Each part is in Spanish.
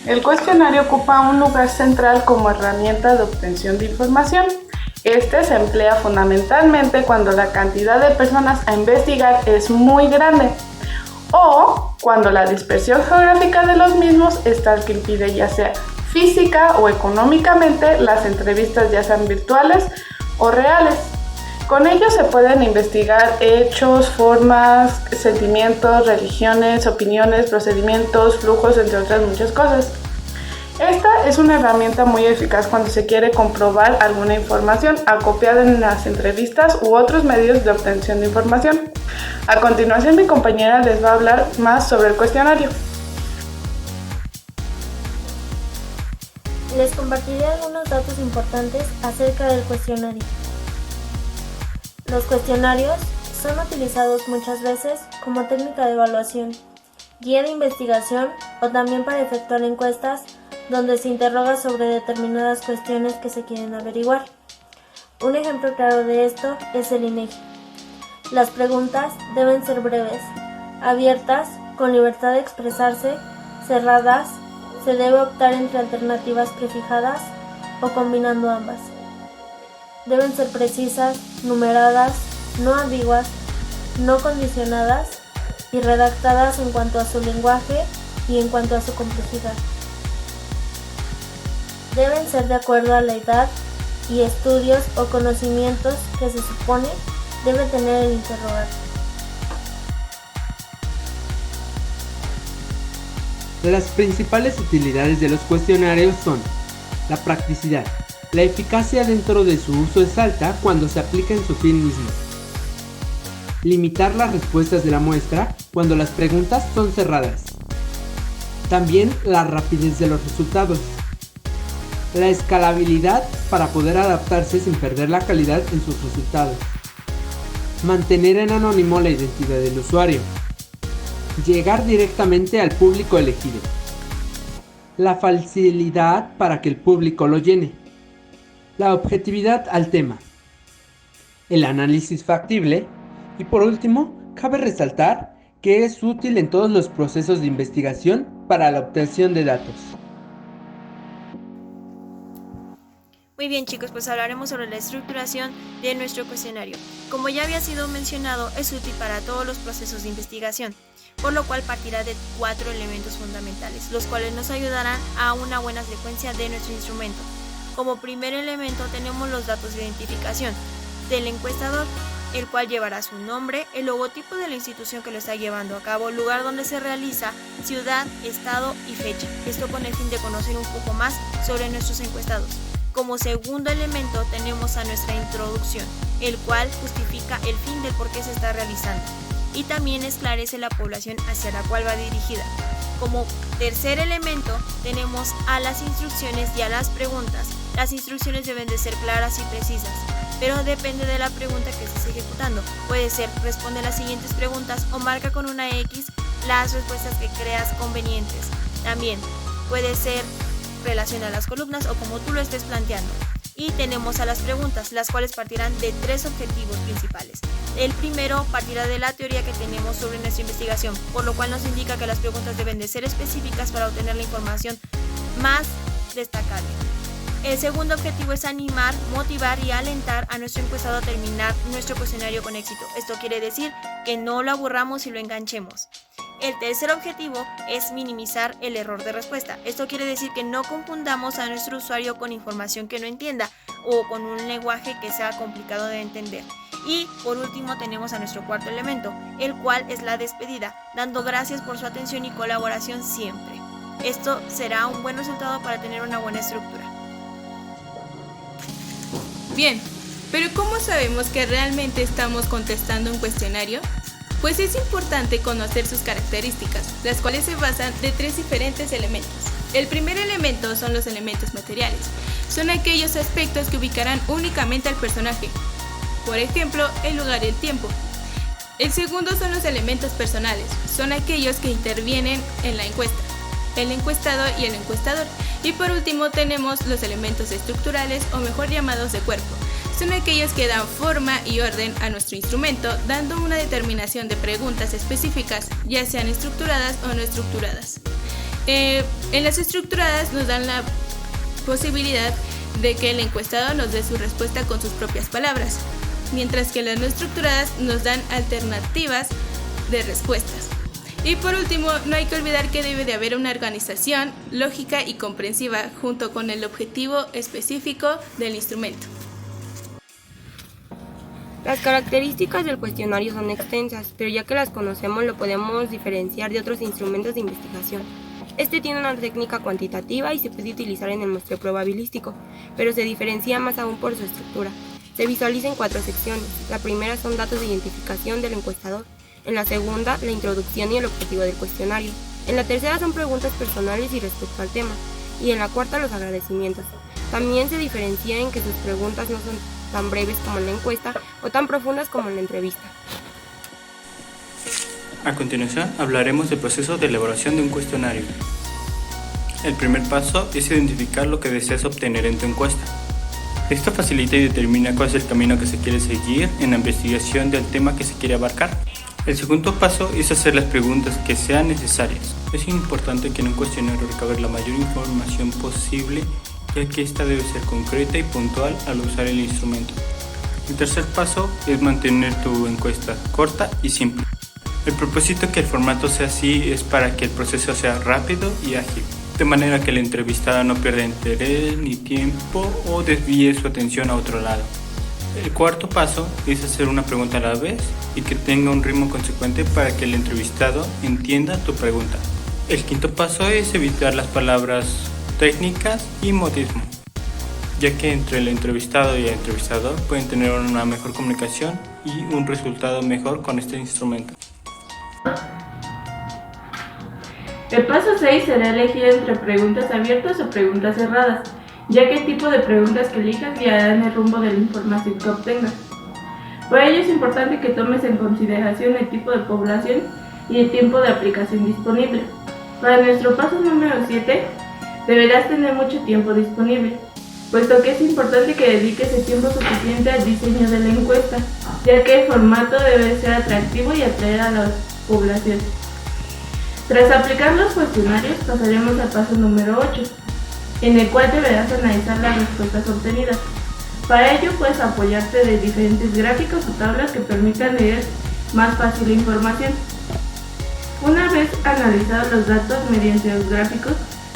El cuestionario ocupa un lugar central como herramienta de obtención de información. Este se emplea fundamentalmente cuando la cantidad de personas a investigar es muy grande o cuando la dispersión geográfica de los mismos es tal que impide, ya sea física o económicamente, las entrevistas ya sean virtuales o reales. Con ello se pueden investigar hechos, formas, sentimientos, religiones, opiniones, procedimientos, flujos, entre otras muchas cosas. Esta es una herramienta muy eficaz cuando se quiere comprobar alguna información acopiada en las entrevistas u otros medios de obtención de información. A continuación, mi compañera les va a hablar más sobre el cuestionario. Les compartiré algunos datos importantes acerca del cuestionario. Los cuestionarios son utilizados muchas veces como técnica de evaluación, guía de investigación o también para efectuar encuestas donde se interroga sobre determinadas cuestiones que se quieren averiguar. Un ejemplo claro de esto es el INEGI. Las preguntas deben ser breves, abiertas, con libertad de expresarse, cerradas, se debe optar entre alternativas prefijadas o combinando ambas. Deben ser precisas, numeradas, no ambiguas, no condicionadas y redactadas en cuanto a su lenguaje y en cuanto a su complejidad. Deben ser de acuerdo a la edad y estudios o conocimientos que se supone debe tener el interrogante. Las principales utilidades de los cuestionarios son la practicidad. La eficacia dentro de su uso es alta cuando se aplica en su fin mismo. Limitar las respuestas de la muestra cuando las preguntas son cerradas. También la rapidez de los resultados. La escalabilidad para poder adaptarse sin perder la calidad en sus resultados. Mantener en anónimo la identidad del usuario. Llegar directamente al público elegido. La facilidad para que el público lo llene. La objetividad al tema. El análisis factible. Y por último, cabe resaltar que es útil en todos los procesos de investigación para la obtención de datos. Muy bien, chicos, pues hablaremos sobre la estructuración de nuestro cuestionario. Como ya había sido mencionado, es útil para todos los procesos de investigación, por lo cual partirá de 4 elementos fundamentales, los cuales nos ayudarán a una buena secuencia de nuestro instrumento. Como primer elemento tenemos los datos de identificación del encuestador, el cual llevará su nombre, el logotipo de la institución que lo está llevando a cabo, lugar donde se realiza, ciudad, estado y fecha. Esto con el fin de conocer un poco más sobre nuestros encuestados. Como segundo elemento tenemos a nuestra introducción, el cual justifica el fin del por qué se está realizando y también esclarece la población hacia la cual va dirigida. Como tercer elemento tenemos a las instrucciones y a las preguntas. Las instrucciones deben de ser claras y precisas, pero depende de la pregunta que estés ejecutando. Puede ser responde las siguientes preguntas o marca con una X las respuestas que creas convenientes. También puede ser relaciona las columnas o como tú lo estés planteando. Y tenemos a las preguntas, las cuales partirán de 3 objetivos principales. El primero partirá de la teoría que tenemos sobre nuestra investigación, por lo cual nos indica que las preguntas deben de ser específicas para obtener la información más destacable. El segundo objetivo es animar, motivar y alentar a nuestro encuestado a terminar nuestro cuestionario con éxito. Esto quiere decir que no lo aburramos y lo enganchemos. El tercer objetivo es minimizar el error de respuesta. Esto quiere decir que no confundamos a nuestro usuario con información que no entienda o con un lenguaje que sea complicado de entender. Y por último tenemos a nuestro cuarto elemento, el cual es la despedida, dando gracias por su atención y colaboración siempre. Esto será un buen resultado para tener una buena estructura. Bien, pero ¿cómo sabemos que realmente estamos contestando un cuestionario? Pues es importante conocer sus características, las cuales se basan de 3 diferentes elementos. El primer elemento son los elementos materiales. Son aquellos aspectos que ubicarán únicamente al personaje. Por ejemplo, el lugar y el tiempo. El segundo son los elementos personales. Son aquellos que intervienen en la encuesta, el encuestado y el encuestador. Y por último tenemos los elementos estructurales o mejor llamados de cuerpo. Son aquellos que dan forma y orden a nuestro instrumento, dando una determinación de preguntas específicas, ya sean estructuradas o no estructuradas. En las estructuradas nos dan la posibilidad de que el encuestado nos dé su respuesta con sus propias palabras, mientras que las no estructuradas nos dan alternativas de respuestas. Y por último, no hay que olvidar que debe de haber una organización lógica y comprensiva junto con el objetivo específico del instrumento. Las características del cuestionario son extensas, pero ya que las conocemos lo podemos diferenciar de otros instrumentos de investigación. Este tiene una técnica cuantitativa y se puede utilizar en el muestreo probabilístico, pero se diferencia más aún por su estructura. Se visualiza en 4 secciones. La primera son datos de identificación del encuestador. En la segunda, la introducción y el objetivo del cuestionario. En la tercera son preguntas personales y respecto al tema. Y en la cuarta, los agradecimientos. También se diferencia en que sus preguntas no son tan breves como en la encuesta o tan profundas como en la entrevista. A continuación, hablaremos del proceso de elaboración de un cuestionario. El primer paso es identificar lo que deseas obtener en tu encuesta. Esto facilita y determina cuál es el camino que se quiere seguir en la investigación del tema que se quiere abarcar. El segundo paso es hacer las preguntas que sean necesarias. Es importante que en un cuestionario recabar la mayor información posible, ya que esta debe ser concreta y puntual al usar el instrumento. El tercer paso es mantener tu encuesta corta y simple. El propósito que el formato sea así es para que el proceso sea rápido y ágil, de manera que el entrevistado no pierda interés ni tiempo o desvíe su atención a otro lado. El cuarto paso es hacer una pregunta a la vez y que tenga un ritmo consecuente para que el entrevistado entienda tu pregunta. El quinto paso es evitar las palabras técnicas y modismo, ya que entre el entrevistado y el entrevistador pueden tener una mejor comunicación y un resultado mejor con este instrumento. El paso 6 será elegir entre preguntas abiertas o preguntas cerradas, ya que el tipo de preguntas que elijas guiarán el rumbo de la información que obtengas. Por ello es importante que tomes en consideración el tipo de población y el tiempo de aplicación disponible. Para nuestro paso número 7, deberás tener mucho tiempo disponible, puesto que es importante que dediques el tiempo suficiente al diseño de la encuesta, ya que el formato debe ser atractivo y atraer a la población. Tras aplicar los cuestionarios, pasaremos al paso número 8, en el cual deberás analizar las respuestas obtenidas. Para ello puedes apoyarte de diferentes gráficos o tablas que permitan leer más fácil la información. Una vez analizados los datos mediante los gráficos,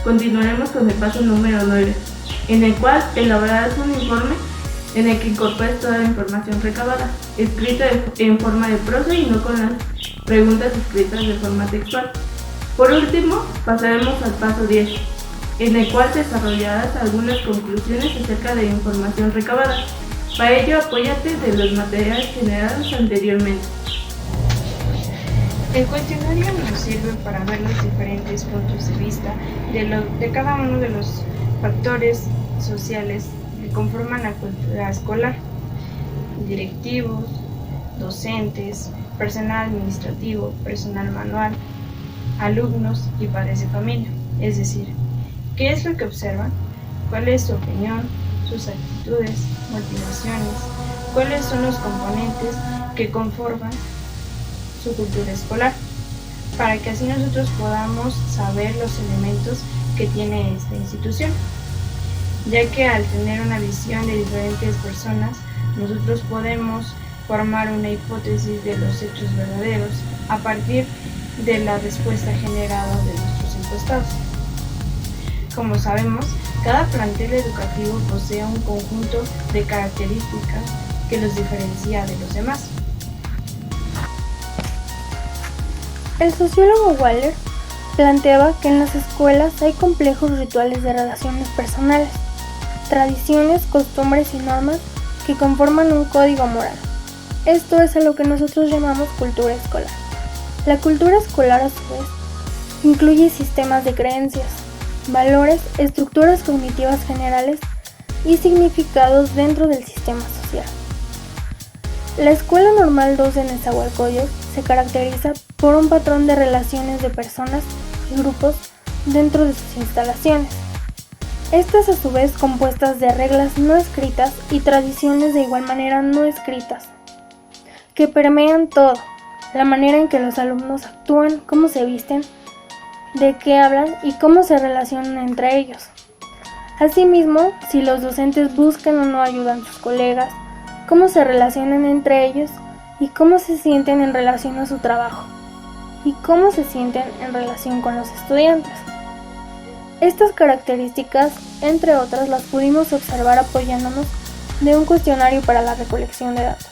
continuaremos con el paso número 9, en el cual elaborarás un informe en el que incorpores toda la información recabada, escrita en forma de prosa y no con las preguntas escritas de forma textual. Por último, pasaremos al paso 10, en el cual desarrollarás algunas conclusiones acerca de la información recabada. Para ello, apóyate de los materiales generados anteriormente. El cuestionario nos sirve para ver los diferentes puntos de vista de cada uno de los factores sociales que conforman la cultura escolar: directivos, docentes, personal administrativo, personal manual, alumnos y padres de familia. Es decir, ¿qué es lo que observan? ¿Cuál es su opinión, sus actitudes, motivaciones? ¿Cuáles son los componentes que conforman su cultura escolar? Para que así nosotros podamos saber los elementos que tiene esta institución, ya que al tener una visión de diferentes personas, nosotros podemos formar una hipótesis de los hechos verdaderos a partir de la respuesta generada de nuestros encuestados. Como sabemos, cada plantel educativo posee un conjunto de características que los diferencia de los demás. El sociólogo Waller planteaba que en las escuelas hay complejos rituales de relaciones personales, tradiciones, costumbres y normas que conforman un código moral. Esto es a lo que nosotros llamamos cultura escolar. La cultura escolar, a su vez, incluye sistemas de creencias, valores, estructuras cognitivas generales y significados dentro del sistema social. La Escuela Normal 2 de Nezahualcóyotl se caracteriza por un patrón de relaciones de personas y grupos dentro de sus instalaciones. Estas a su vez compuestas de reglas no escritas y tradiciones de igual manera no escritas, que permean todo, la manera en que los alumnos actúan, cómo se visten, de qué hablan y cómo se relacionan entre ellos. Asimismo, si los docentes buscan o no ayudan a sus colegas, cómo se relacionan entre ellos y cómo se sienten en relación a su trabajo y cómo se sienten en relación con los estudiantes. Estas características, entre otras, las pudimos observar apoyándonos de un cuestionario para la recolección de datos.